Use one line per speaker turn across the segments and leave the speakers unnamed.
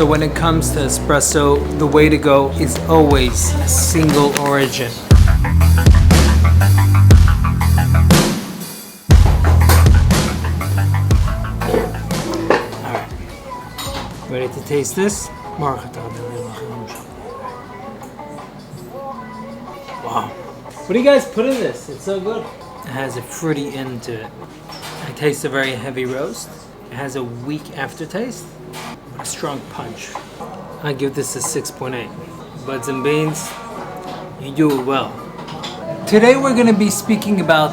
So when it comes to espresso, the way to go is always a single origin. Alright, ready to taste this? Wow. What do you guys put in this? It's so good. It has a fruity end to it. It tastes a very heavy roast. It has a weak aftertaste, a strong punch. I give this a 6.8. Buds and beans, you do it well. Today we're going to be speaking about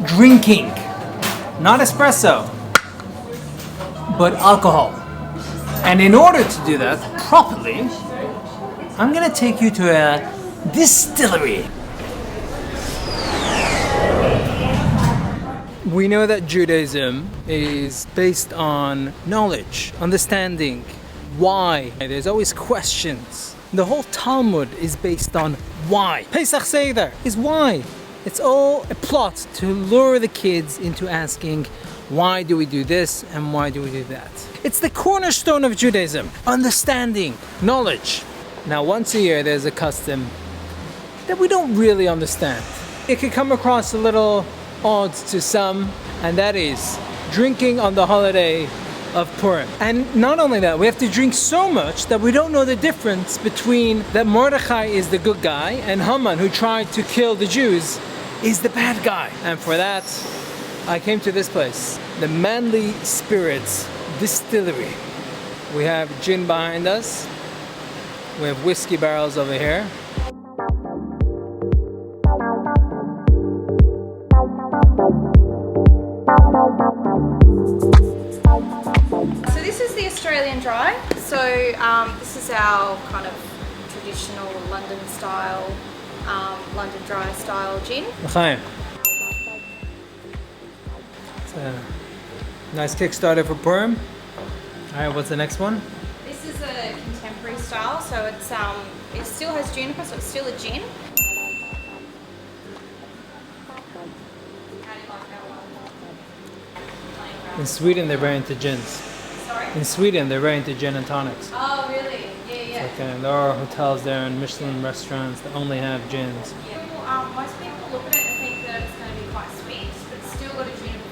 drinking, not espresso, but alcohol. And in order to do that properly, I'm going to take you to a distillery. We know that Judaism is based on knowledge, understanding, why. There's always questions. The whole Talmud is based on why. Pesach Seder is why. It's all a plot to lure the kids into asking, why do we do this and why do we do that? It's the cornerstone of Judaism. Understanding, knowledge. Now once a year there's a custom that we don't really understand. It could come across a little odd to some, and that is drinking on the holiday of Purim. And not only that, we have to drink so much that we don't know the difference between that Mordechai is the good guy and Haman, who tried to kill the Jews, is the bad guy. And for that, I came to this place, the Manly Spirits Distillery. We have gin behind us. We have whiskey barrels over here.
So this is the Australian dry. So this is our kind of traditional London style, London dry style gin.
L'chaim. It's a nice Kickstarter for Purim. Alright, what's the next one?
This is a contemporary style, so it still has juniper, so it's still a gin.
In Sweden, they're very into gins.
Sorry?
In Sweden, they're very into gin and tonics.
Oh, really? Yeah.
Okay, there are hotels there and Michelin restaurants that only have gins.
Yeah. Most people look at it and think that it's going to be quite sweet, but it's still got a juniper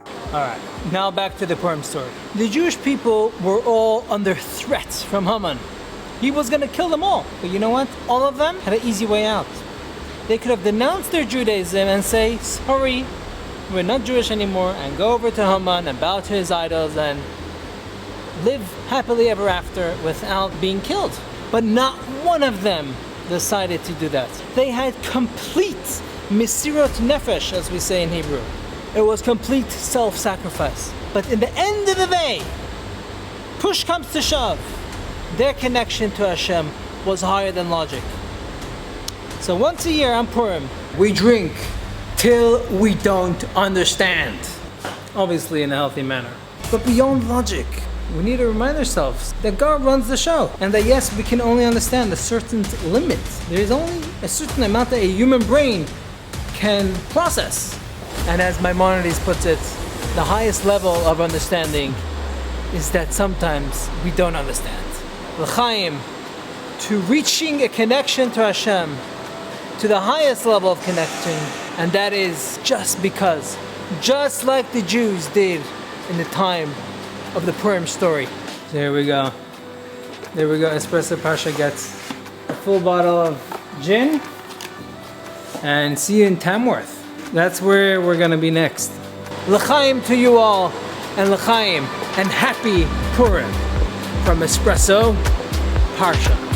flavor.
Alright, now back to the Purim story. The Jewish people were all under threat from Haman. He was going to kill them all. But you know what? All of them had an easy way out. They could have denounced their Judaism and say, sorry, we're not Jewish anymore, and go over to Haman and bow to his idols and live happily ever after without being killed. But not one of them decided to do that. They had complete misirot nefesh, as we say in Hebrew. It was complete self-sacrifice. But in the end of the day, push comes to shove, their connection to Hashem was higher than logic. So once a year on Purim, we drink till we don't understand. Obviously in a healthy manner. But beyond logic, we need to remind ourselves that God runs the show. And that yes, we can only understand a certain limit. There is only a certain amount that a human brain can process. And as Maimonides puts it, the highest level of understanding is that sometimes we don't understand. L'chaim, to reaching a connection to Hashem, to the highest level of connection, and that is just because, just like the Jews did in the time of the Purim story. There we go. There we go. Espresso Pasha gets a full bottle of gin. And see you in Tamworth. That's where we're gonna be next. L'chaim to you all, and l'chaim, and happy Purim from Espresso Parsha.